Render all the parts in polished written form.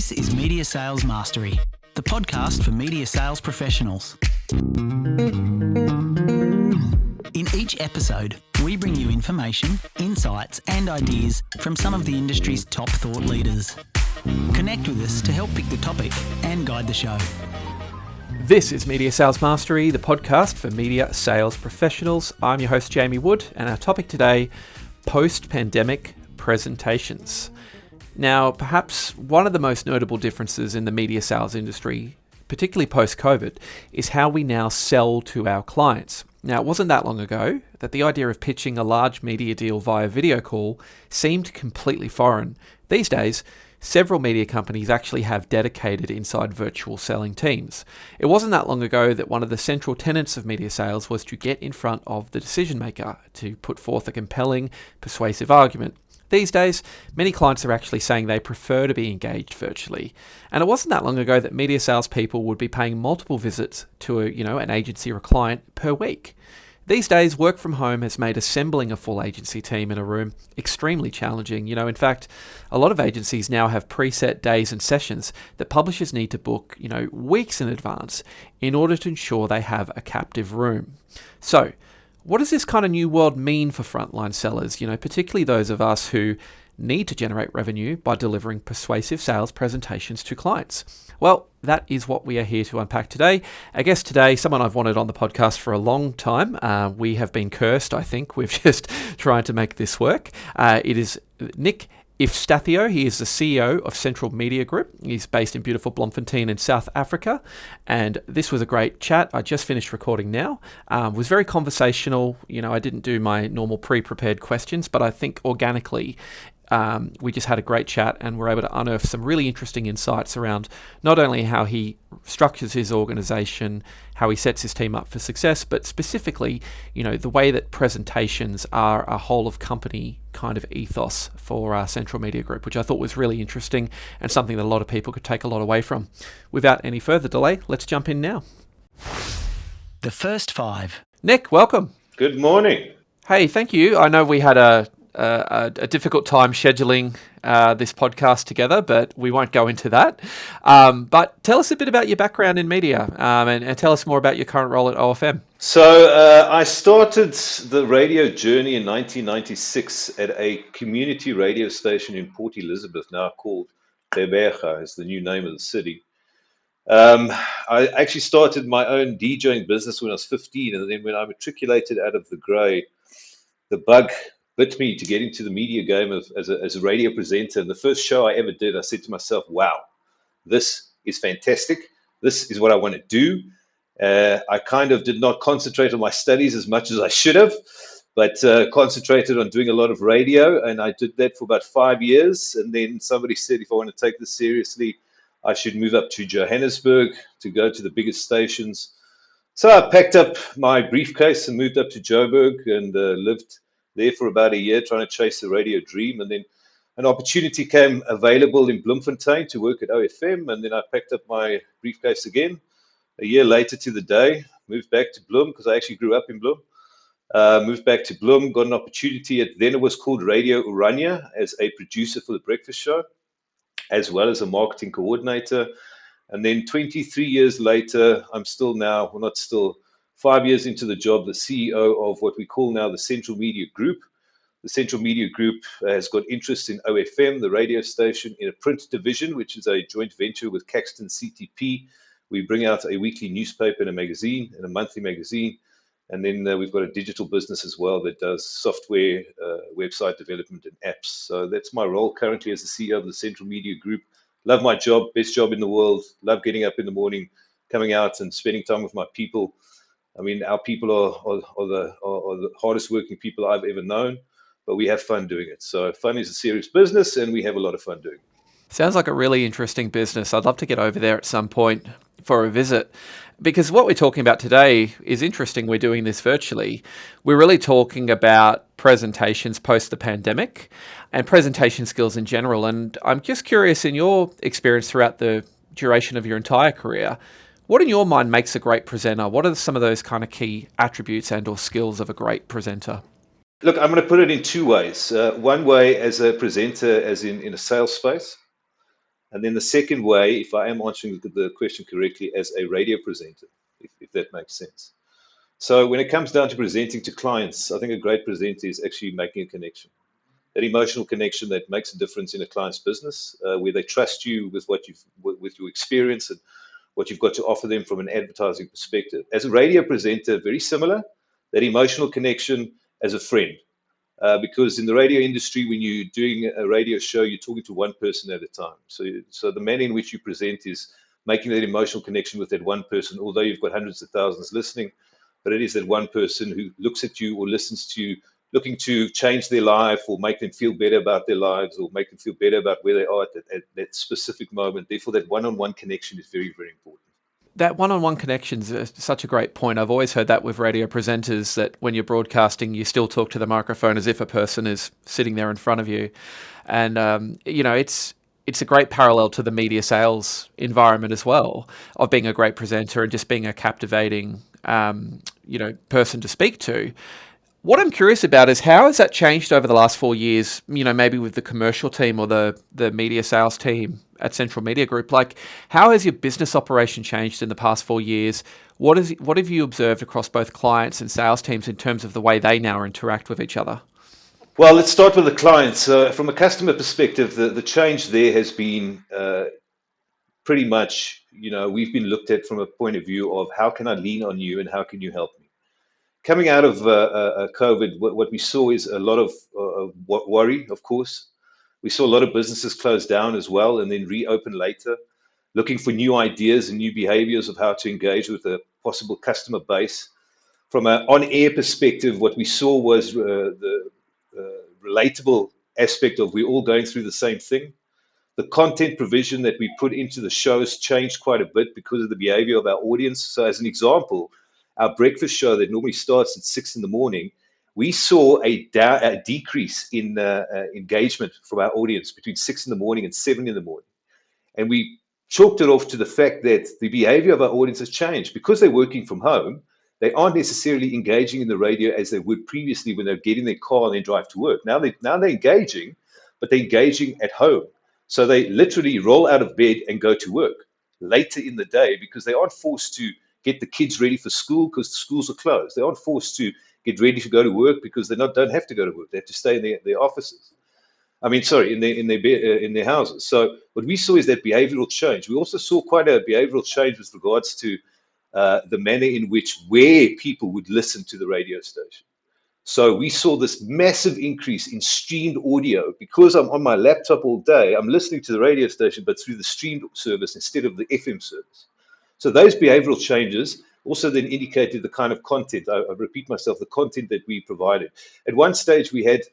This is Media Sales Mastery, the podcast for media sales professionals. In each episode, we bring you information, insights, and ideas from some of the industry's top thought leaders. Connect with us to help pick the topic and guide the show. This is Media Sales Mastery, the podcast for media sales professionals. I'm your host, Jamie Wood, and our topic today, post-pandemic presentations. Now, perhaps one of the most notable differences in the media sales industry, particularly post-COVID, is how we now sell to our clients. Now, it wasn't that long ago that the idea of pitching a large media deal via video call seemed completely foreign. These days, several media companies actually have dedicated inside virtual selling teams. It wasn't that long ago that one of the central tenets of media sales was to get in front of the decision maker, to put forth a compelling, persuasive argument. These days, many clients are actually saying they prefer to be engaged virtually. And it wasn't that long ago that media salespeople would be paying multiple visits to an agency or a client per week. These days, work from home has made assembling a full agency team in a room extremely challenging. In fact, a lot of agencies now have preset days and sessions that publishers need to book, weeks in advance in order to ensure they have a captive room. So, what does this kind of new world mean for frontline sellers, particularly those of us who need to generate revenue by delivering persuasive sales presentations to clients? Well, that is what we are here to unpack today. I guess today, someone I've wanted on the podcast for a long time. We have been cursed, I think. We've just tried to make this work. It is Nick Efstathiou. He is the CEO of Central Media Group. He's based in beautiful Bloemfontein in South Africa. And this was a great chat. I just finished recording now. It was very conversational. I didn't do my normal pre-prepared questions, but I think organically we just had a great chat and were able to unearth some really interesting insights around not only how he structures his organization, how he sets his team up for success, but specifically, the way that presentations are a whole of company kind of ethos for our Central Media Group, which I thought was really interesting and something that a lot of people could take a lot away from. Without any further delay, let's jump in now. The first five. Nick, welcome. Good morning. Hey, thank you. I know we had a difficult time scheduling this podcast together, but we won't go into that. But tell us a bit about your background in media and tell us more about your current role at OFM. So I started the radio journey in 1996 at a community radio station in Port Elizabeth, now called Beberga, is the new name of the city. I actually started my own DJing business when I was 15, and then when I matriculated out of the grey, the bug bit me to get into the media game as a radio presenter. And the first show I ever did, I said to myself, wow, this is fantastic. This is what I want to do. I kind of did not concentrate on my studies as much as I should have, but concentrated on doing a lot of radio. And I did that for about 5 years. And then somebody said, if I want to take this seriously, I should move up to Johannesburg to go to the biggest stations. So I packed up my briefcase and moved up to Joburg and lived there for about a year trying to chase the radio dream. And then an opportunity came available in Bloemfontein to work at OFM. And then I packed up my briefcase again a year later to the day, moved back to Bloem because I actually grew up in Bloem. Moved back to Bloem, got an opportunity at, then it was called Radio Oranje, as a producer for the breakfast show, as well as a marketing coordinator. And then 23 years later, I'm still now, well, not still, 5 years into the job, the CEO of what we call now the Central Media Group. The Central Media Group has got interest in OFM, the radio station, in a print division, which is a joint venture with Caxton CTP. We bring out a weekly newspaper and a magazine, and a monthly magazine. And then we've got a digital business as well that does software, website development, and apps. So that's my role currently as the CEO of the Central Media Group. Love my job, best job in the world. Love getting up in the morning, coming out and spending time with my people. I mean, our people are the hardest working people I've ever known, but we have fun doing it. So fun is a serious business, and we have a lot of fun doing it. Sounds like a really interesting business. I'd love to get over there at some point for a visit, because what we're talking about today is interesting. We're doing this virtually. We're really talking about presentations post the pandemic and presentation skills in general. And I'm just curious, in your experience throughout the duration of your entire career, what in your mind makes a great presenter? What are some of those kind of key attributes and or skills of a great presenter? Look, I'm going to put it in two ways. One way as a presenter, as in a sales space, And then the second way, if I am answering the question correctly, as a radio presenter, if that makes sense. So when it comes down to presenting to clients, I think a great presenter is actually making a connection, that emotional connection that makes a difference in a client's business, where they trust you with with your experience and what you've got to offer them from an advertising perspective. As a radio presenter, very similar, that emotional connection as a friend. Because in the radio industry, when you're doing a radio show, you're talking to one person at a time. So the manner in which you present is making that emotional connection with that one person, although you've got hundreds of thousands listening, but it is that one person who looks at you or listens to you, looking to change their life or make them feel better about their lives or make them feel better about where they are at that specific moment. Therefore, that one-on-one connection is very, very important. That one-on-one connection's such a great point. I've always heard that with radio presenters, that when you're broadcasting, you still talk to the microphone as if a person is sitting there in front of you. And, it's a great parallel to the media sales environment as well, of being a great presenter and just being a captivating, person to speak to. What I'm curious about is how has that changed over the last 4 years, maybe with the commercial team or the media sales team at Central Media Group? Like, how has your business operation changed in the past 4 years? What have you observed across both clients and sales teams in terms of the way they now interact with each other? Well, let's start with the clients. From a customer perspective, the change there has been pretty much, we've been looked at from a point of view of how can I lean on you and how can you help me? Coming out of COVID, what we saw is a lot of worry, of course. We saw a lot of businesses close down as well and then reopen later, looking for new ideas and new behaviors of how to engage with a possible customer base. From an on-air perspective, what we saw was the relatable aspect of we're all going through the same thing. The content provision that we put into the shows changed quite a bit because of the behavior of our audience. So as an example, our breakfast show that normally starts at 6 in the morning, we saw a decrease in engagement from our audience between 6 in the morning and 7 in the morning. And we chalked it off to the fact that the behavior of our audience has changed. Because they're working from home, they aren't necessarily engaging in the radio as they would previously when they're getting their car and they drive to work. Now they're engaging, but they're engaging at home. So they literally roll out of bed and go to work later in the day because they aren't forced to get the kids ready for school because the schools are closed. They aren't forced to get ready to go to work because they don't have to go to work. They have to stay in their offices. In their houses. So what we saw is that behavioral change. We also saw quite a behavioral change with regards to the manner in which where people would listen to the radio station. So we saw this massive increase in streamed audio. Because I'm on my laptop all day, I'm listening to the radio station, but through the streamed service instead of the FM service. So those behavioral changes also then indicated the kind of content, I repeat myself, the content that we provided. At one stage, we had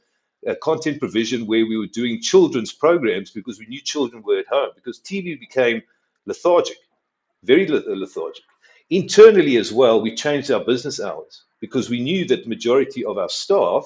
a content provision where we were doing children's programs because we knew children were at home, because TV became lethargic, very lethargic. Internally as well, we changed our business hours because we knew that the majority of our staff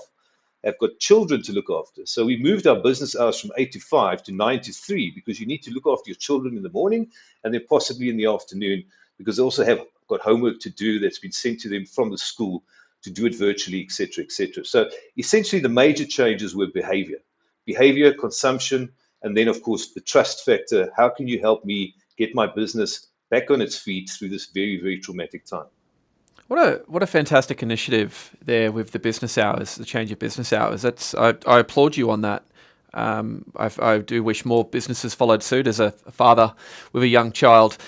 have got children to look after. So we moved our business hours from 8 to 5 to 9 to 3 because you need to look after your children in the morning and then possibly in the afternoon because they also have got homework to do that's been sent to them from the school to do it virtually, et cetera, et cetera. So essentially the major changes were behavior, consumption, and then of course the trust factor. How can you help me get my business back on its feet through this very, very traumatic time? What a fantastic initiative there with the business hours, the change of business hours. I applaud you on that. I do wish more businesses followed suit as a father with a young child.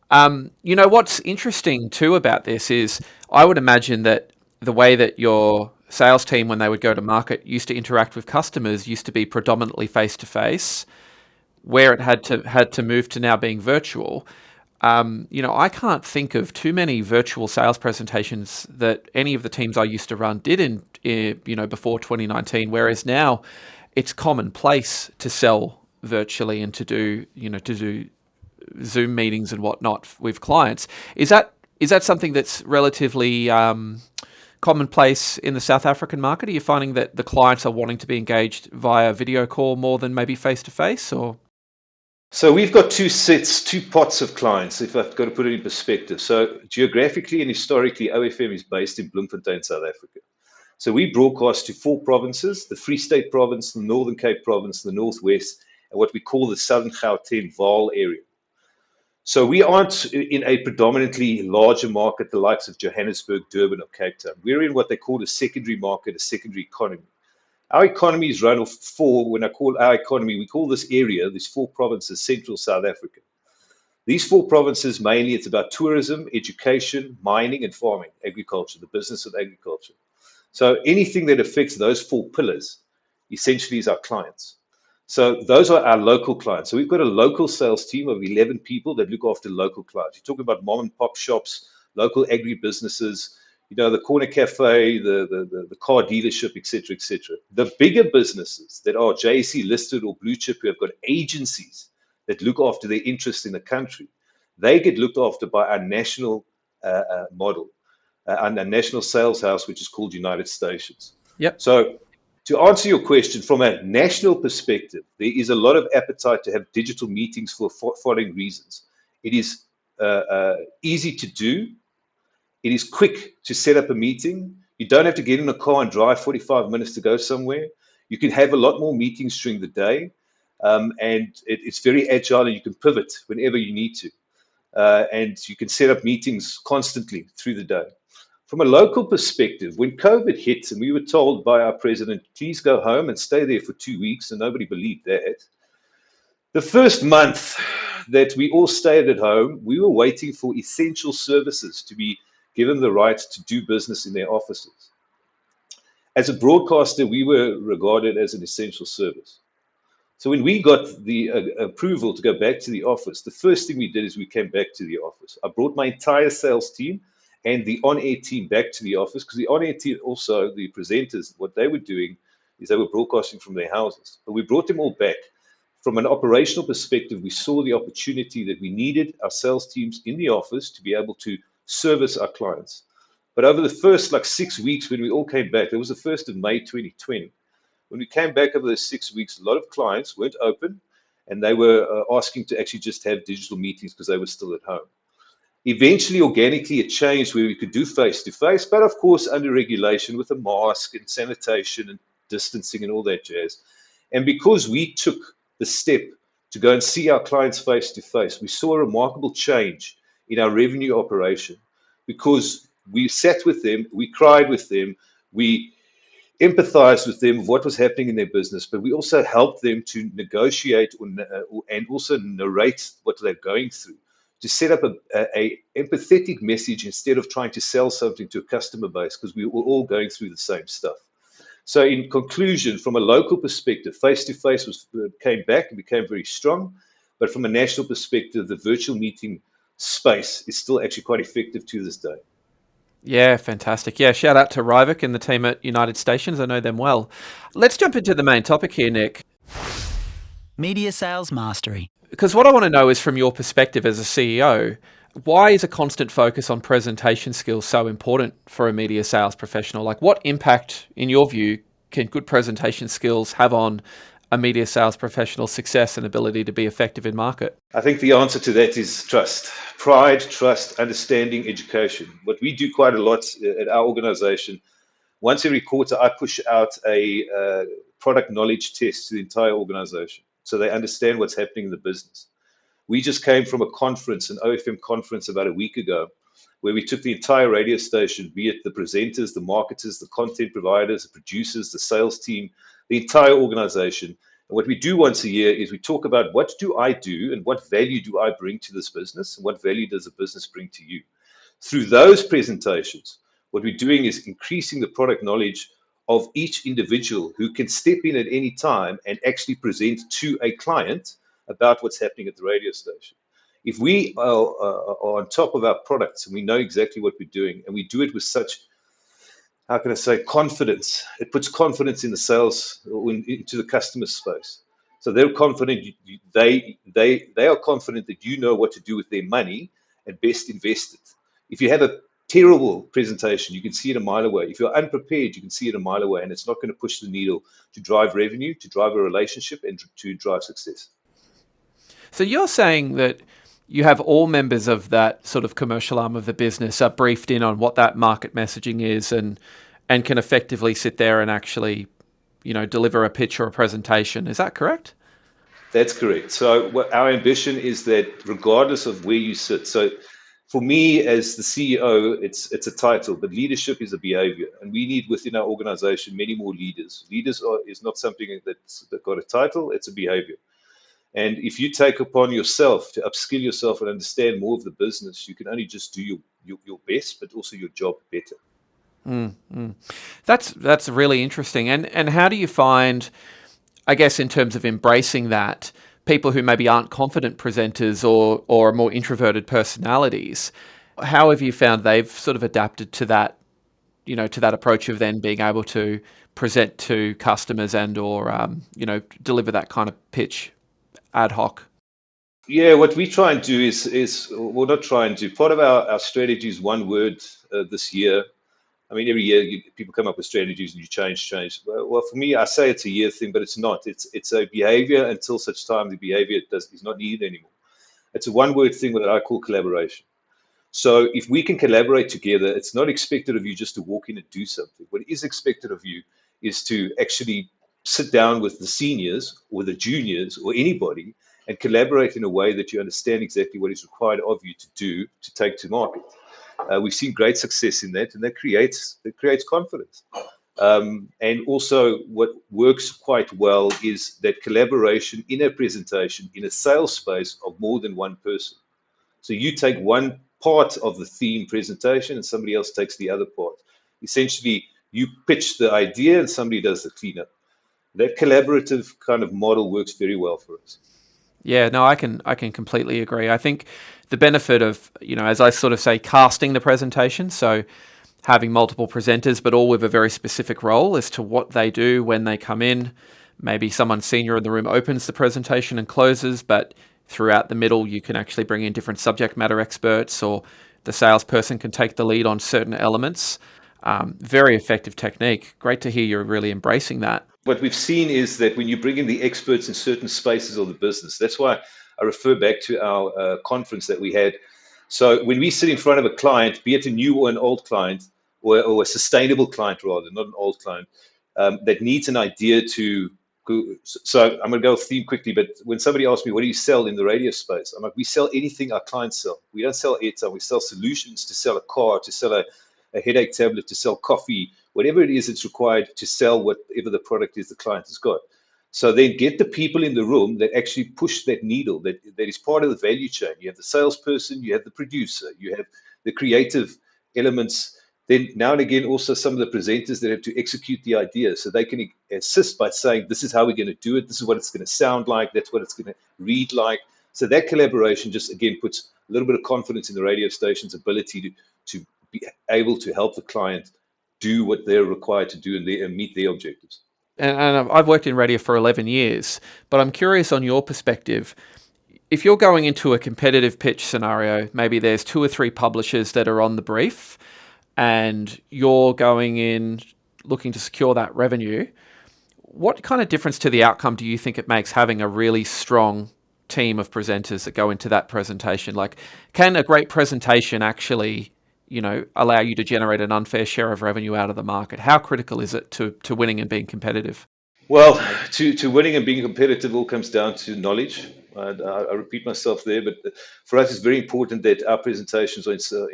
What's interesting too about this is I would imagine that the way that your sales team, when they would go to market, used to interact with customers used to be predominantly face-to-face, where it had to move to now being virtual. I can't think of too many virtual sales presentations that any of the teams I used to run did in before 2019, whereas now it's commonplace to sell virtually and to do Zoom meetings and whatnot with clients. Is that something that's relatively commonplace in the South African market? Are you finding that the clients are wanting to be engaged via video call more than maybe face-to-face, or? So we've got two pots of clients, if I've got to put it in perspective. So geographically and historically, OFM is based in Bloemfontein, South Africa. So we broadcast to 4 provinces, the Free State Province, the Northern Cape Province, the Northwest, what we call the Southern Gauteng Vaal area. So we aren't in a predominantly larger market, the likes of Johannesburg, Durban, or Cape Town. We're in what they call a secondary market, a secondary economy. Our economy is run off when I call our economy, we call this area, these 4 provinces, Central South Africa. These 4 provinces, mainly, it's about tourism, education, mining, and farming, agriculture, the business of agriculture. So anything that affects those 4 pillars essentially is our clients. So those are our local clients. So we've got a local sales team of 11 people that look after local clients. You're talking about mom and pop shops, local agri-businesses, the corner cafe, the car dealership, etc., etc. The bigger businesses that are JSE listed or blue chip, who have got agencies that look after their interests in the country, they get looked after by our national model, and our national sales house, which is called United Stations. Yep. So to answer your question, from a national perspective, there is a lot of appetite to have digital meetings for following reasons. It is easy to do. It is quick to set up a meeting. You don't have to get in a car and drive 45 minutes to go somewhere. You can have a lot more meetings during the day, and it's very agile, and you can pivot whenever you need to. And you can set up meetings constantly through the day. From a local perspective, when COVID hit and we were told by our president, please go home and stay there for 2 weeks, and nobody believed that. The first month that we all stayed at home, we were waiting for essential services to be given the right to do business in their offices. As a broadcaster, we were regarded as an essential service. So when we got the approval to go back to the office, the first thing we did is we came back to the office. I brought my entire sales team and the on-air team back to the office, because the on-air team, also the presenters, what they were doing is they were broadcasting from their houses. But we brought them all back. From an operational perspective, we saw the opportunity that we needed our sales teams in the office to be able to service our clients. But over the first 6 weeks when we all came back, it was the 1st of May 2020. When we came back over those 6 weeks, a lot of clients weren't open, and they were asking to actually just have digital meetings because they were still at home. Eventually, organically, it changed where we could do face-to-face, but of course under regulation with a mask and sanitation and distancing and all that jazz. And because we took the step to go and see our clients face-to-face, we saw a remarkable change in our revenue operation, because we sat with them, we cried with them, we empathized with them of what was happening in their business, but we also helped them to negotiate and also narrate what they're going through, to set up a empathetic message instead of trying to sell something to a customer base, because we were all going through the same stuff. So in conclusion, from a local perspective, face-to-face came back and became very strong, but from a national perspective, the virtual meeting space is still actually quite effective to this day. Yeah, fantastic. Yeah, shout out to Rivik and the team at United Stations. I know them well. Let's jump into the main topic here, Nick. Media Sales Mastery. Because what I want to know is, from your perspective as a CEO, why is a constant focus on presentation skills so important for a media sales professional? What impact, in your view, can good presentation skills have on a media sales professional's success and ability to be effective in market? I think the answer to that is trust. Pride, trust, understanding, education. What we do quite a lot at our organization, once every quarter, I push out a product knowledge test to the entire organization so they understand what's happening in the business. We just came from a conference, an OFM conference about a week ago, where we took the entire radio station, be it the presenters, the marketers, the content providers, the producers, the sales team, the entire organization. And what we do once a year is we talk about, what do I do and what value do I bring to this business, and what value does the business bring to you? Through those presentations, what we're doing is increasing the product knowledge of each individual who can step in at any time and actually present to a client about what's happening at the radio station. If we are on top of our products and we know exactly what we're doing, and we do it with such, how can I say, confidence, it puts confidence in the sales, into the customer space. So they're confident, they are confident that you know what to do with their money and best invest it. If you have a terrible presentation, you can see it a mile away. If you're unprepared, you can see it a mile away, and it's not going to push the needle to drive revenue, to drive a relationship, and to drive success. So you're saying that you have all members of that sort of commercial arm of the business are briefed in on what that market messaging is, and can effectively sit there and actually, deliver a pitch or a presentation. Is that correct? That's correct. So our ambition is that regardless of where you sit, so for me as the CEO, it's a title, but leadership is a behavior, and we need within our organization many more leaders. Is not something that got a title; it's a behavior. And if you take upon yourself to upskill yourself and understand more of the business, you can only just do your best, but also your job better. That's really interesting. And how do you find, I guess, in terms of embracing that, people who maybe aren't confident presenters or are more introverted personalities, how have you found they've sort of adapted to that, to that approach of then being able to present to customers and or deliver that kind of pitch ad hoc? Yeah, what we try and do is we're not trying to. Part of our strategy is one word this year. I mean, every year people come up with strategies and you change. Well, for me, I say it's a year thing, but it's not. It's a behavior until such time the behavior is not needed anymore. It's a one-word thing that I call collaboration. So if we can collaborate together, it's not expected of you just to walk in and do something. What is expected of you is to actually sit down with the seniors or the juniors or anybody and collaborate in a way that you understand exactly what is required of you to do to take to market. We've seen great success in that, and that creates confidence. And also, what works quite well is that collaboration in a presentation in a sales space of more than one person. So you take one part of the theme presentation, and somebody else takes the other part. Essentially, you pitch the idea, and somebody does the cleanup. That collaborative kind of model works very well for us. Yeah, no, I can completely agree. I think the benefit of, as I sort of say, casting the presentation, so having multiple presenters, but all with a very specific role as to what they do when they come in. Maybe someone senior in the room opens the presentation and closes, but throughout the middle, you can actually bring in different subject matter experts, or the salesperson can take the lead on certain elements. Very effective technique. Great to hear you're really embracing that. What we've seen is that when you bring in the experts in certain spaces of the business, that's why I refer back to our conference that we had. So when we sit in front of a client, be it a new or an old client, or a sustainable client rather, not an old client, that needs an idea to go. So I'm going to go theme quickly, but when somebody asks me, what do you sell in the radio space? I'm like, we sell anything our clients sell. We don't sell airtime. We sell solutions to sell a car, to sell a headache tablet, to sell coffee, whatever it is that's required to sell whatever the product is the client has got. So then get the people in the room that actually push that needle, that is part of the value chain. You have the salesperson, you have the producer, you have the creative elements. Then now and again, also some of the presenters that have to execute the idea. So they can assist by saying, this is how we're going to do it. This is what it's going to sound like. That's what it's going to read like. So that collaboration just, again, puts a little bit of confidence in the radio station's ability to be able to help the client do what they're required to do and meet their objectives. And I've worked in radio for 11 years, but I'm curious on your perspective. If you're going into a competitive pitch scenario, maybe there's 2 or 3 publishers that are on the brief, and you're going in looking to secure that revenue, what kind of difference to the outcome do you think it makes having a really strong team of presenters that go into that presentation? Like, can a great presentation actually, allow you to generate an unfair share of revenue out of the market? How critical is it to winning and being competitive? Well, to winning and being competitive all comes down to knowledge. I repeat myself there, but for us, it's very important that our presentations are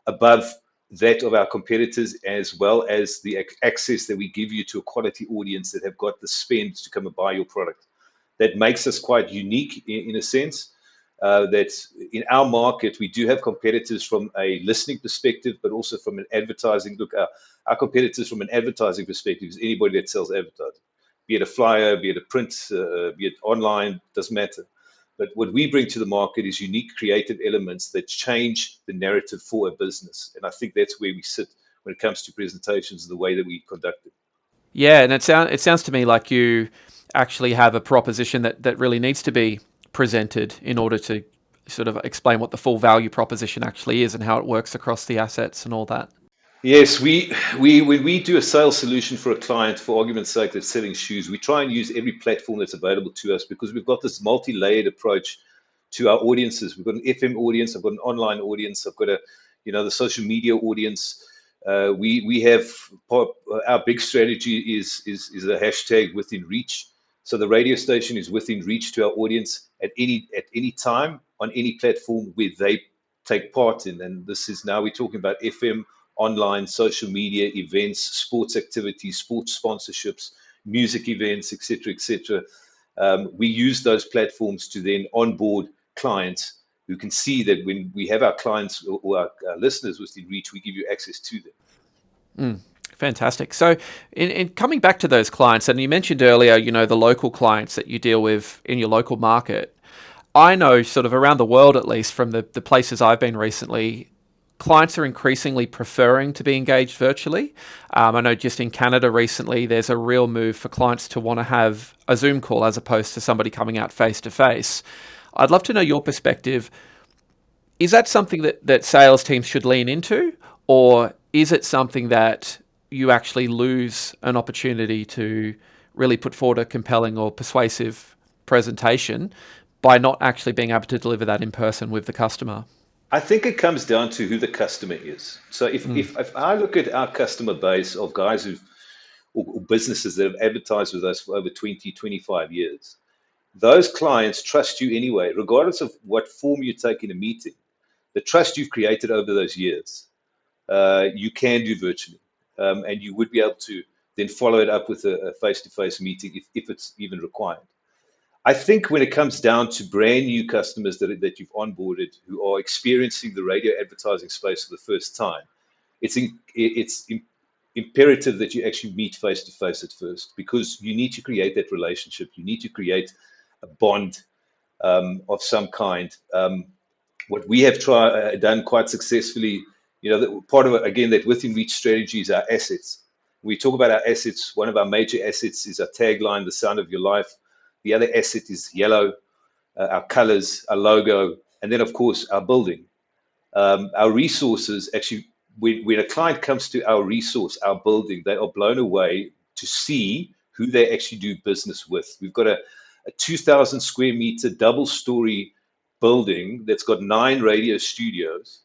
above that of our competitors, as well as the access that we give you to a quality audience that have got the spend to come and buy your product. That makes us quite unique in a sense. That in our market, we do have competitors from a listening perspective, but also from an advertising. Look, our competitors from an advertising perspective is anybody that sells advertising, be it a flyer, be it a print, be it online, doesn't matter. But what we bring to the market is unique creative elements that change the narrative for a business. And I think that's where we sit when it comes to presentations, the way that we conduct it. Yeah, and it sounds to me like you actually have a proposition that really needs to be presented in order to sort of explain what the full value proposition actually is and how it works across the assets and all that. Yes, when we do a sales solution for a client, for argument's sake, that's selling shoes, we try and use every platform that's available to us because we've got this multi-layered approach to our audiences. We've got an FM audience, I've got an online audience, I've got the social media audience. We have our big strategy is a hashtag within reach. So the radio station is within reach to our audience at any time on any platform where they take part in. And this is now we're talking about FM, online, social media, events, sports activities, sports sponsorships, music events, etc., etc. We use those platforms to then onboard clients who can see that when we have our clients or our listeners within reach, we give you access to them. Fantastic. So in coming back to those clients, and you mentioned earlier, the local clients that you deal with in your local market, I know sort of around the world, at least from the places I've been recently, clients are increasingly preferring to be engaged virtually. I know just in Canada recently, there's a real move for clients to want to have a Zoom call as opposed to somebody coming out face to face. I'd love to know your perspective. Is that something that sales teams should lean into, or is it something that you actually lose an opportunity to really put forward a compelling or persuasive presentation by not actually being able to deliver that in person with the customer? I think it comes down to who the customer is. So if I look at our customer base of guys or businesses that have advertised with us for over 20, 25 years, those clients trust you anyway, regardless of what form you take in a meeting. The trust you've created over those years, you can do virtually. And you would be able to then follow it up with a face-to-face meeting if it's even required. I think when it comes down to brand new customers that you've onboarded who are experiencing the radio advertising space for the first time, it's imperative that you actually meet face-to-face at first, because you need to create that relationship. You need to create a bond of some kind. What we have done quite successfully, part of it, again, that within reach strategy is our assets. When we talk about our assets, one of our major assets is our tagline, the sound of your life. The other asset is yellow, our colors, our logo, and then, of course, our building. Our resources, actually, when a client comes to our resource, our building, they are blown away to see who they actually do business with. We've got a 2,000 square meter double-story building that's got 9 radio studios,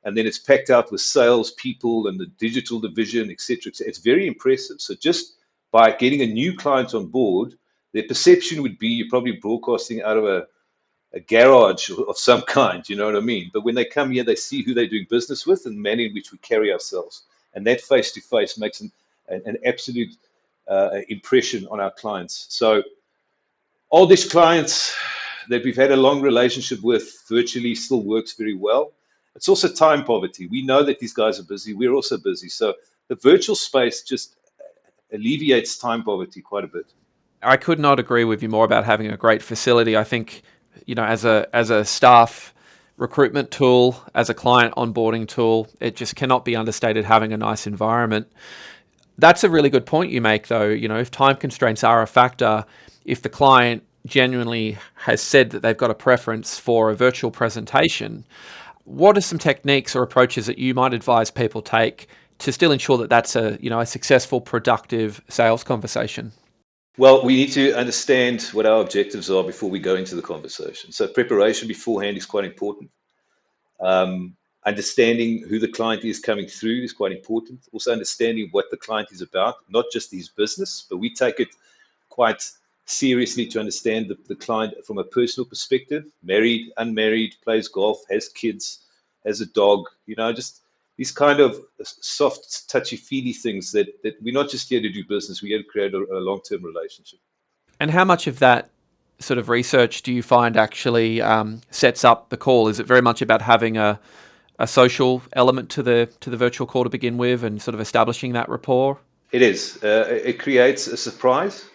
and then it's packed out with sales people and the digital division, etc. It's very impressive. So just by getting a new client on board, their perception would be you're probably broadcasting out of a garage of some kind, you know what I mean? But when they come here, they see who they're doing business with and the manner in which we carry ourselves. And that face-to-face makes an absolute impression on our clients. So all these clients that we've had a long relationship with virtually still works very well. It's also time poverty. We know that these guys are busy. We're also busy. So the virtual space just alleviates time poverty quite a bit. I could not agree with you more about having a great facility. I think, as a staff recruitment tool, as a client onboarding tool, it just cannot be understated having a nice environment. That's a really good point you make, though. If time constraints are a factor, if the client genuinely has said that they've got a preference for a virtual presentation, what are some techniques or approaches that you might advise people take to still ensure that that's a successful, productive sales conversation? Well, we need to understand what our objectives are before we go into the conversation. So preparation beforehand is quite important. Understanding who the client is coming through is quite important. Also understanding what the client is about, not just his business, but we take it quite seriously to understand the client from a personal perspective: married, unmarried, plays golf, has kids, has a dog, just these kind of soft, touchy-feely things that we're not just here to do business, we're here to create a long-term relationship. And how much of that sort of research do you find actually sets up the call? Is it very much about having a social element to the virtual call to begin with and sort of establishing that rapport? It is. It creates a surprise.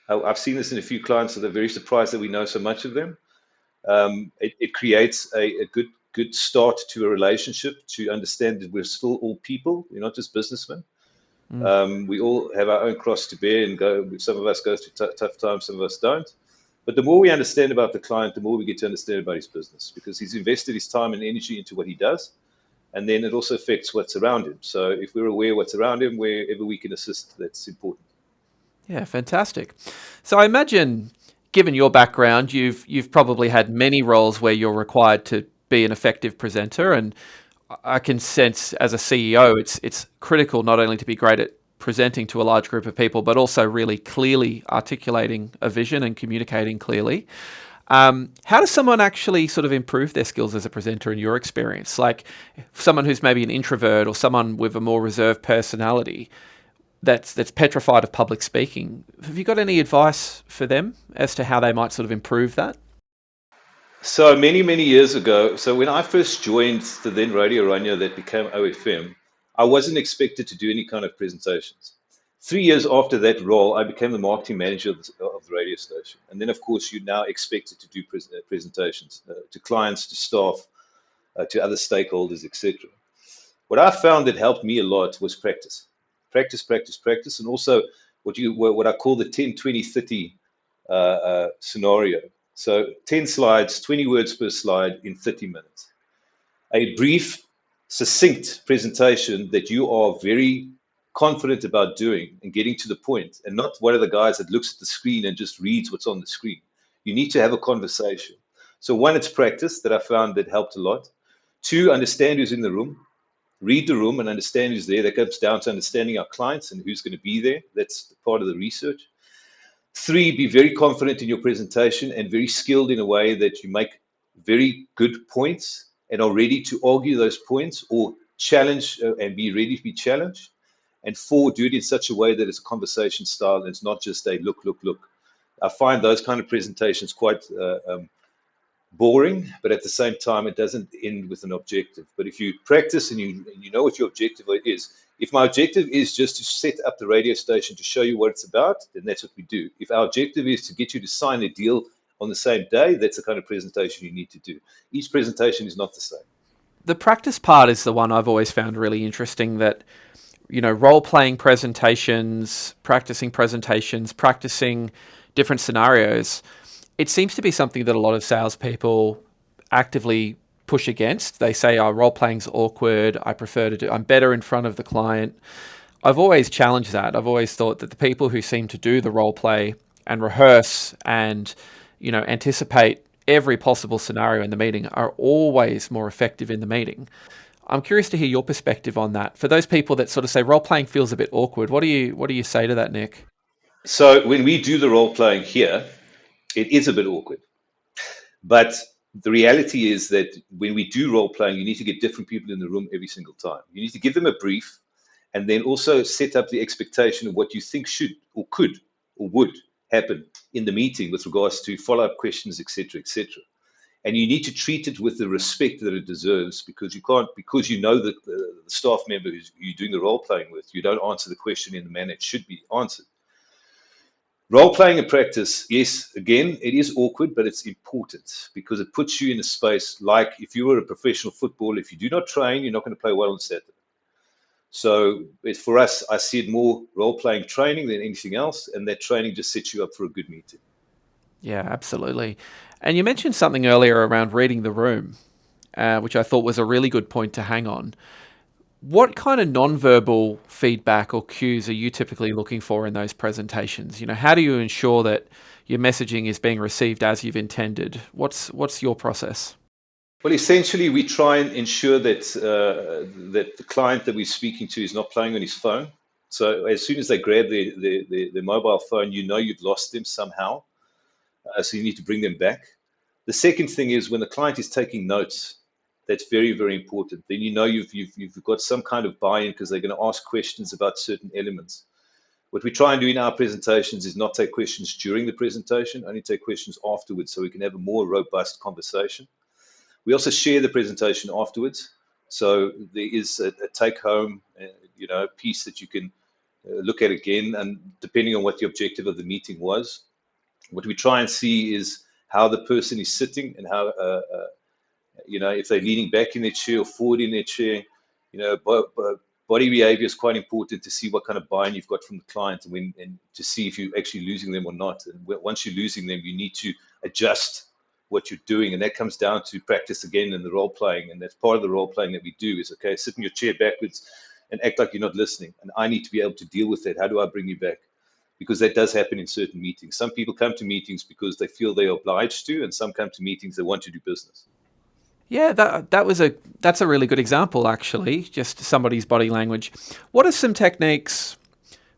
I've seen this in a few clients that are very surprised that we know so much of them. It creates a good start to a relationship, to understand that we're still all people. We're not just businessmen. We all have our own cross to bear and some of us go through tough times, some of us don't. But the more we understand about the client, the more we get to understand about his business, because he's invested his time and energy into what he does. And then it also affects what's around him. So if we're aware of what's around him, wherever we can assist, that's important. Yeah, fantastic. So I imagine, given your background, you've probably had many roles where you're required to be an effective presenter, and I can sense as a CEO, it's critical not only to be great at presenting to a large group of people, but also really clearly articulating a vision and communicating clearly. How does someone actually sort of improve their skills as a presenter in your experience? Like someone who's maybe an introvert or someone with a more reserved personality that's petrified of public speaking. Have you got any advice for them as to how they might sort of improve that? So many years ago, so when I first joined the then Radio Rania that became OFM, I wasn't expected to do any kind of presentations. 3 years after that role, I became the marketing manager of the radio station. And then, of course, you're now expected to do presentations to clients, to staff, to other stakeholders, etc. What I found that helped me a lot was practice. Practice, and also what I call the 10, 20, 30 scenario. So 10 slides, 20 words per slide in 30 minutes. A brief, succinct presentation that you are very confident about doing and getting to the point, and not one of the guys that looks at the screen and just reads what's on the screen. You need to have a conversation. So one, it's practice that I found that helped a lot. Two, understand who's in the room. Read the room and understand who's there. That comes down to understanding our clients and who's going to be there. That's part of the research. Three, be very confident in your presentation and very skilled in a way that you make very good points and are ready to argue those points or challenge and be ready to be challenged. And four, do it in such a way that it's a conversation style and it's not just a look. I find those kind of presentations quite boring, but at the same time, it doesn't end with an objective. But if you practice and you know what your objective is, if my objective is just to set up the radio station to show you what it's about, then that's what we do. If our objective is to get you to sign a deal on the same day, that's the kind of presentation you need to do. Each presentation is not the same. The practice part is the one I've always found really interesting, that, you know, role-playing presentations, practicing different scenarios. It seems to be something that a lot of salespeople actively push against. They say, oh, role-playing's awkward. I'm better in front of the client. I've always challenged that. I've always thought that the people who seem to do the role play and rehearse and, you know, anticipate every possible scenario in the meeting are always more effective in the meeting. I'm curious to hear your perspective on that. For those people that sort of say role playing feels a bit awkward, what do you say to that, Nick? So when we do the role playing here, it is a bit awkward. But the reality is that when we do role playing, you need to get different people in the room every single time. You need to give them a brief and then also set up the expectation of what you think should or could or would happen in the meeting with regards to follow-up questions, etc., etc. And you need to treat it with the respect that it deserves, because you know that the staff member who you're doing the role playing with, you don't answer the question in the manner it should be answered. Role playing in practice, yes, again, it is awkward, but it's important because it puts you in a space like if you were a professional footballer, if you do not train, you're not going to play well on Saturday. So for us, I see it more role playing training than anything else, and that training just sets you up for a good meeting. Yeah, absolutely. And you mentioned something earlier around reading the room, which I thought was a really good point to hang on. What kind of non-verbal feedback or cues are you typically looking for in those presentations? You know, how do you ensure that your messaging is being received as you've intended? What's your process? Well, essentially, we try and ensure that that the client that we're speaking to is not playing on his phone. So as soon as they grab their mobile phone, you know you've lost them somehow. So you need to bring them back. The second thing is when the client is taking notes. That's very, very important. Then you know you've got some kind of buy-in because they're going to ask questions about certain elements. What we try and do in our presentations is not take questions during the presentation, only take questions afterwards so we can have a more robust conversation. We also share the presentation afterwards. So there is a take-home piece that you can look at again, and depending on what the objective of the meeting was. What we try and see is how the person is sitting and how if they're leaning back in their chair or forward in their chair, body behavior is quite important to see what kind of buy-in you've got from the client and to see if you're actually losing them or not. And once you're losing them, you need to adjust what you're doing. And that comes down to practice again in the role playing. And that's part of the role playing that we do is, okay, sit in your chair backwards and act like you're not listening. And I need to be able to deal with that. How do I bring you back? Because that does happen in certain meetings. Some people come to meetings because they feel they're obliged to, and some come to meetings they want to do business. Yeah, that's a really good example, actually, just somebody's body language. What are some techniques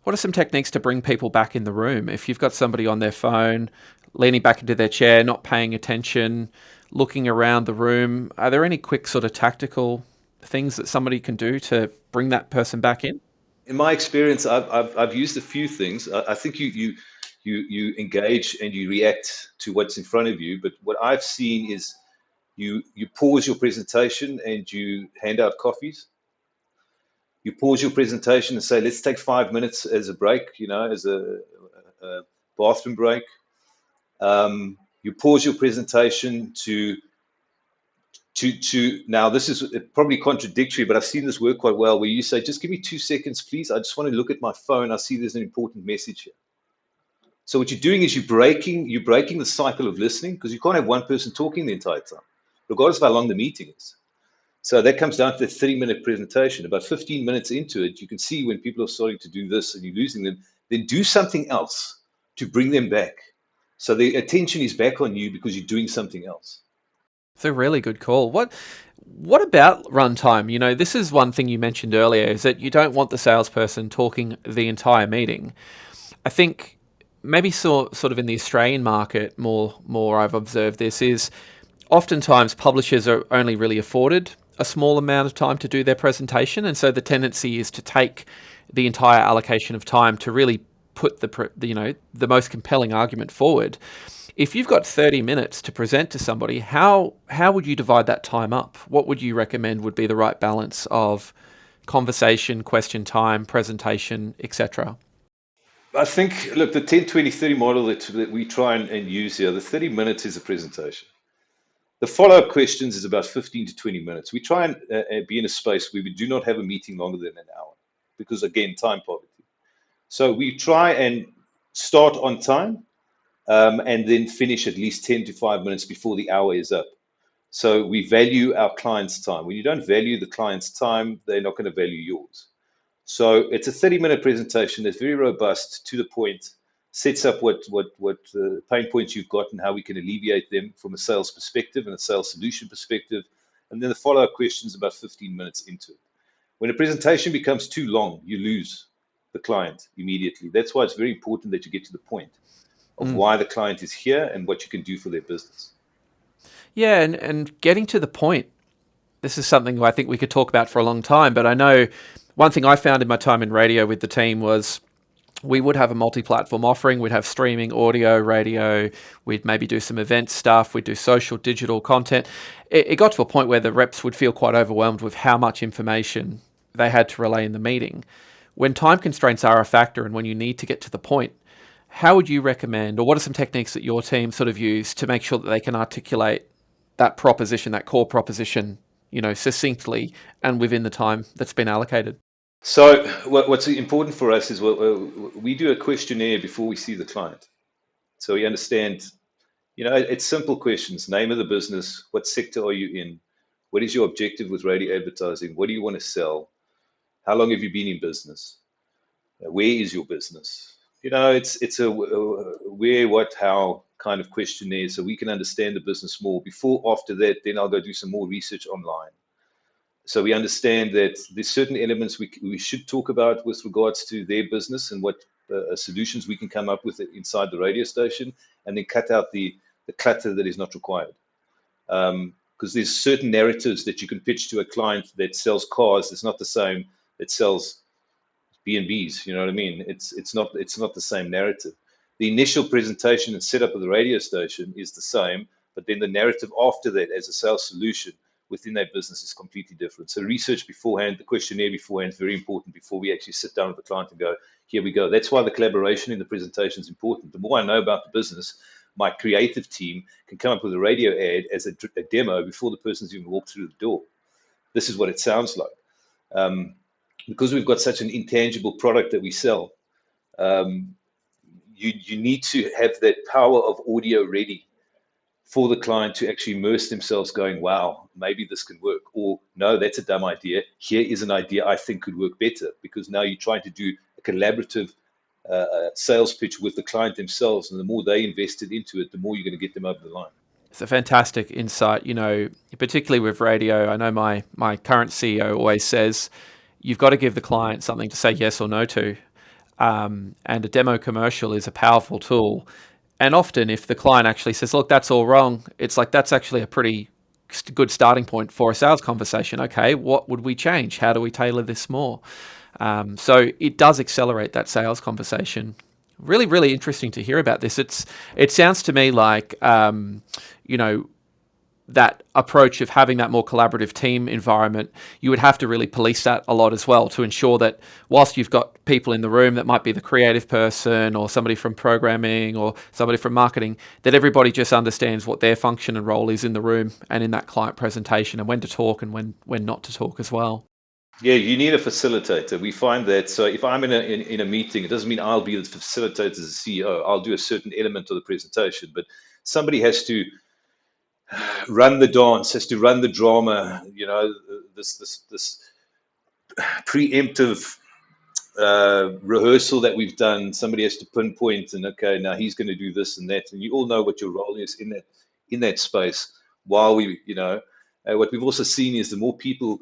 What are some techniques to bring people back in the room? If you've got somebody on their phone, leaning back into their chair, not paying attention, looking around the room, are there any quick sort of tactical things that somebody can do to bring that person back in? In my experience, I've used a few things. I think you engage and you react to what's in front of you. But what I've seen is you pause your presentation and you hand out coffees. You pause your presentation and say, let's take 5 minutes as a break, as a bathroom break. You pause your presentation to now this is probably contradictory, but I've seen this work quite well, where you say, just give me 2 seconds, please. I just want to look at my phone. I see there's an important message here. So what you're doing is you're breaking the cycle of listening, because you can't have one person talking the entire time, regardless of how long the meeting is. So that comes down to a 30-minute presentation. About 15 minutes into it, you can see when people are starting to do this and you're losing them, then do something else to bring them back. So the attention is back on you because you're doing something else. It's a really good call. What about runtime? This is one thing you mentioned earlier, is that you don't want the salesperson talking the entire meeting. I think maybe sort of in the Australian market, more I've observed this is oftentimes publishers are only really afforded a small amount of time to do their presentation, and so the tendency is to take the entire allocation of time to really put the most compelling argument forward. If you've got 30 minutes to present to somebody, how would you divide that time up? What would you recommend would be the right balance of conversation, question time, presentation, etc.? I think, look, the 10-20-30 model that we try and use here, the 30 minutes is a presentation. The follow-up questions is about 15 to 20 minutes. We try and be in a space where we do not have a meeting longer than an hour because, again, time poverty. So we try and start on time and then finish at least 10 to 5 minutes before the hour is up. So we value our client's time. When you don't value the client's time, they're not going to value yours. So it's a 30-minute presentation that's very robust, to the point, sets up what pain points you've got and how we can alleviate them from a sales perspective and a sales solution perspective. And then the follow-up questions about 15 minutes into it. When a presentation becomes too long, you lose the client immediately. That's why it's very important that you get to the point of why the client is here and what you can do for their business. Yeah, and getting to the point, this is something I think we could talk about for a long time, but I know one thing I found in my time in radio with the team was we would have a multi-platform offering. We'd have streaming, audio, radio. We'd maybe do some event stuff. We'd do social, digital content. It got to a point where the reps would feel quite overwhelmed with how much information they had to relay in the meeting. When time constraints are a factor and when you need to get to the point, how would you recommend, or what are some techniques that your team sort of use to make sure that they can articulate that proposition, that core proposition, succinctly and within the time that's been allocated? So what's important for us is we do a questionnaire before we see the client. So we understand, it's simple questions: name of the business, what sector are you in, what is your objective with radio advertising, what do you want to sell, how long have you been in business, where is your business? It's a where, what, how kind of questionnaire, so we can understand the business more. After that, then I'll go do some more research online. So we understand that there's certain elements we should talk about with regards to their business and what solutions we can come up with inside the radio station, and then cut out the clutter that is not required. Because there's certain narratives that you can pitch to a client that sells cars. It's not the same that sells B&Bs. You know what I mean? It's not the same narrative. The initial presentation and setup of the radio station is the same, but then the narrative after that as a sales solution within that business is completely different. So research beforehand, the questionnaire beforehand is very important before we actually sit down with the client and go, here we go. That's why the collaboration in the presentation is important. The more I know about the business, my creative team can come up with a radio ad as a demo before the person's even walked through the door. This is what it sounds like. Because we've got such an intangible product that we sell, you need to have that power of audio ready for the client to actually immerse themselves going, wow, maybe this can work. Or, no, that's a dumb idea. Here is an idea I think could work better. Because now you're trying to do a collaborative sales pitch with the client themselves. And the more they invested into it, the more you're going to get them over the line. It's a fantastic insight, particularly with radio. I know my current CEO always says, you've got to give the client something to say yes or no to. And a demo commercial is a powerful tool. And often if the client actually says, look, that's all wrong, it's like that's actually a pretty good starting point for a sales conversation. Okay, what would we change? How do we tailor this more? So it does accelerate that sales conversation. Really, really interesting to hear about this. It sounds to me like, that approach of having that more collaborative team environment, you would have to really police that a lot as well to ensure that whilst you've got people in the room that might be the creative person or somebody from programming or somebody from marketing, that everybody just understands what their function and role is in the room and in that client presentation, and when to talk and when not to talk as well. Yeah, you need a facilitator. We find that. So if I'm in a meeting, it doesn't mean I'll be the facilitator as a CEO. I'll do a certain element of the presentation, but somebody has to run the dance, has to run the drama. This preemptive rehearsal that we've done. Somebody has to pinpoint, and okay, now he's going to do this and that, and you all know what your role is in that space. While what we've also seen is the more people.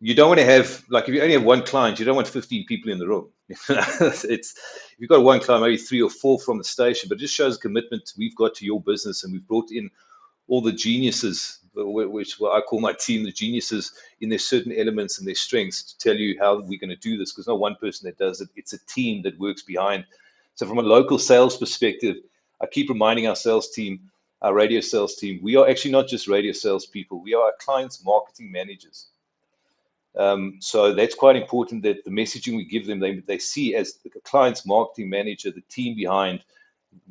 You don't want to have, like, if you only have one client, you don't want 15 people in the room. If you've got one client, maybe 3 or 4 from the station, but it just shows commitment we've got to your business, and we've brought in all the geniuses, which I call my team the geniuses in their certain elements and their strengths, to tell you how we're going to do this, because not one person that does it. It's a team that works behind. So from a local sales perspective, I keep reminding our sales team, our radio sales team, we are actually not just radio sales people. We are our clients' marketing managers. So that's quite important, that the messaging we give them, they see as the client's marketing manager, the team behind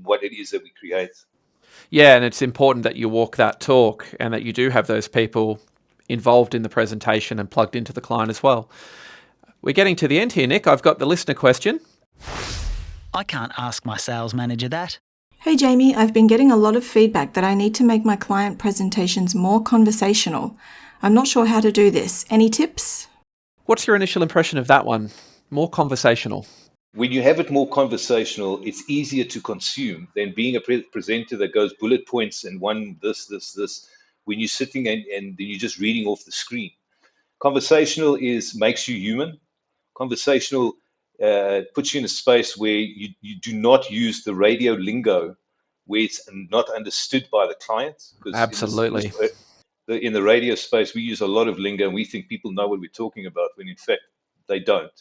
what it is that we create. Yeah, and it's important that you walk that talk and that you do have those people involved in the presentation and plugged into the client as well. We're getting to the end here, Nick. I've got the listener question. I can't ask my sales manager that. Hey Jamie, I've been getting a lot of feedback that I need to make my client presentations more conversational. I'm not sure how to do this. Any tips? What's your initial impression of that one? More conversational. When you have it more conversational, it's easier to consume than being a presenter that goes bullet points and one this, when you're sitting and then you're just reading off the screen. Conversational makes you human. Conversational puts you in a space where you do not use the radio lingo where it's not understood by the client. Absolutely. In the radio space, we use a lot of lingo and we think people know what we're talking about, when in fact they don't.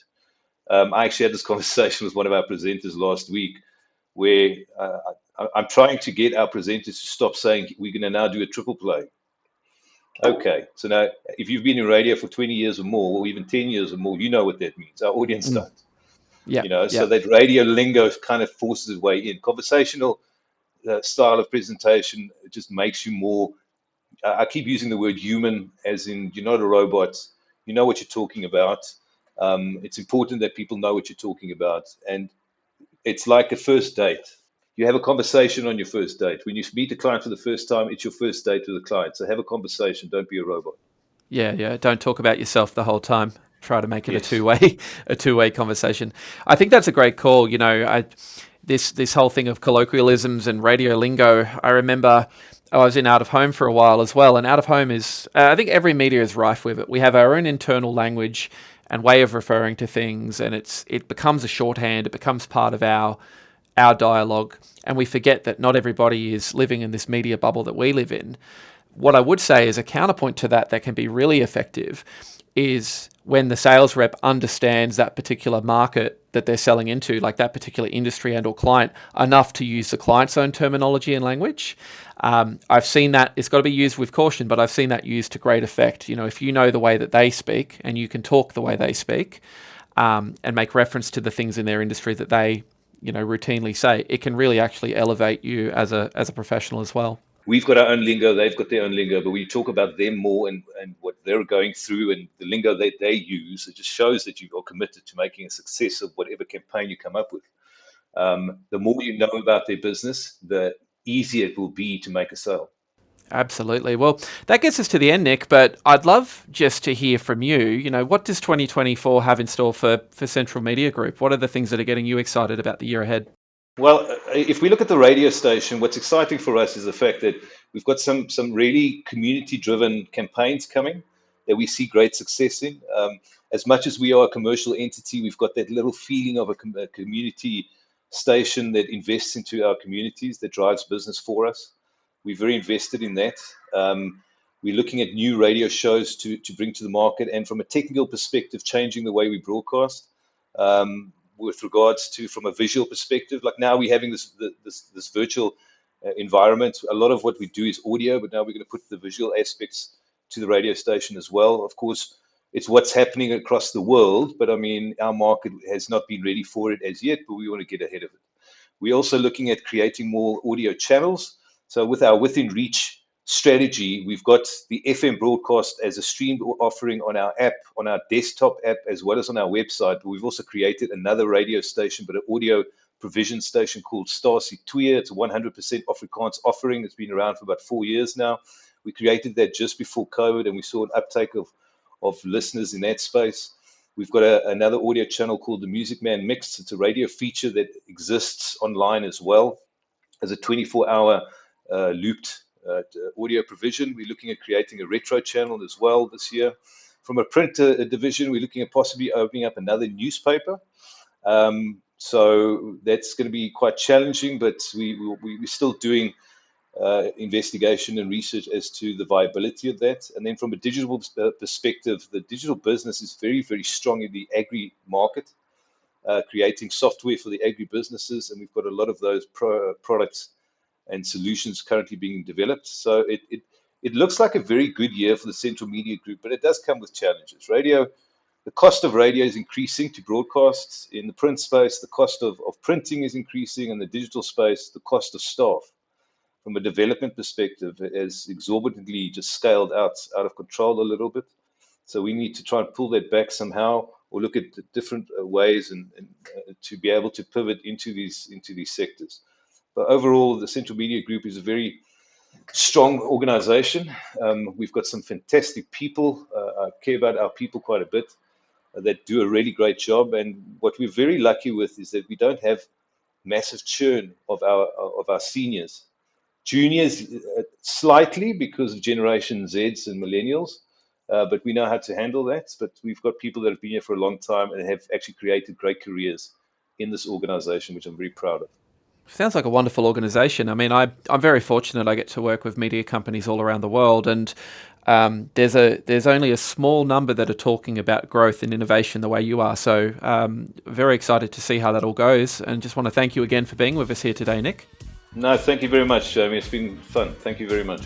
I actually had this conversation with one of our presenters last week where I'm trying to get our presenters to stop saying we're going to now do a triple play. Okay, so now if you've been in radio for 20 years or more, or even 10 years or more, you know what that means. Our audience don't. Yeah. So that radio lingo kind of forces its way in. Conversational style of presentation just makes you more. I keep using the word human, as in you're not a robot. You know what you're talking about. It's important that people know what you're talking about. And it's like a first date. You have a conversation on your first date. When you meet a client for the first time, it's your first date with the client. So have a conversation. Don't be a robot. Yeah. Don't talk about yourself the whole time. Try to make it Yes. a two-way conversation. I think that's a great call. This whole thing of colloquialisms and radio lingo. I remember I was in out of home for a while as well, and out of home is I think every media is rife with it. We have our own internal language and way of referring to things, and it becomes a shorthand. It becomes part of our dialogue, and we forget that not everybody is living in this media bubble that we live in. What I would say is a counterpoint to that can be really effective is when the sales rep understands that particular market that they're selling into, like that particular industry and or client, enough to use the client's own terminology and language. I've seen that. It's got to be used with caution, but I've seen that used to great effect. If you know the way that they speak and you can talk the way they speak and make reference to the things in their industry that they routinely say, it can really actually elevate you as a professional as well. We've got our own lingo, they've got their own lingo, but we talk about them more and what they're going through and the lingo that they use. It just shows that you are committed to making a success of whatever campaign you come up with. The more you know about their business, the easier it will be to make a sale. Absolutely. Well, that gets us to the end, Nick, but I'd love just to hear from you. What does 2024 have in store for Central Media Group? What are the things that are getting you excited about the year ahead? Well, if we look at the radio station, what's exciting for us is the fact that we've got some really community-driven campaigns coming. that we see great success in. As much as we are a commercial entity, we've got that little feeling of a community station that invests into our communities, that drives business for us. We're very invested in that. We're looking at new radio shows to bring to the market, and from a technical perspective, changing the way we broadcast. With regards to from a visual perspective, like now we're having this virtual environment. A lot of what we do is audio, but now we're going to put the visual aspects to the radio station as well. Of course, it's what's happening across the world, but I mean, our market has not been ready for it as yet, but we want to get ahead of it. We're also looking at creating more audio channels. So with our Within Reach strategy, we've got the FM broadcast as a streamed offering on our app, on our desktop app, as well as on our website. But we've also created another radio station, but an audio provision station called Efstathiou. It's a 100% Afrikaans offering. It's been around for about 4 years now. We created that just before COVID, and we saw an uptake of listeners in that space. We've got another audio channel called the Music Man Mix. It's a radio feature that exists online as well as a 24-hour looped audio provision. We're looking at creating a retro channel as well this year. From a print division, we're looking at possibly opening up another newspaper. So that's going to be quite challenging, but we're still doing investigation and research as to the viability of that. And then from a digital perspective, the digital business is very, very strong in the agri market, creating software for the agri businesses. And we've got a lot of those products and solutions currently being developed. So it looks like a very good year for the Central Media Group, but it does come with challenges. The cost of radio is increasing to broadcast. In the print space, the cost of printing is increasing. In the digital space, the cost of staff, from a development perspective, has exorbitantly just scaled out of control a little bit. So we need to try and pull that back somehow, or look at different ways and to be able to pivot into these sectors. But overall, the Central Media Group is a very strong organization. We've got some fantastic people. I care about our people quite a bit, that do a really great job. And what we're very lucky with is that we don't have massive churn of our seniors. Juniors, slightly because of Generation Zs and Millennials, but we know how to handle that. But we've got people that have been here for a long time and have actually created great careers in this organization, which I'm very proud of. Sounds like a wonderful organization. I mean, I'm very fortunate. I get to work with media companies all around the world, and there's only a small number that are talking about growth and innovation the way you are. So very excited to see how that all goes, and just want to thank you again for being with us here today, Nick. No, thank you very much, Jamie. It's been fun. Thank you very much.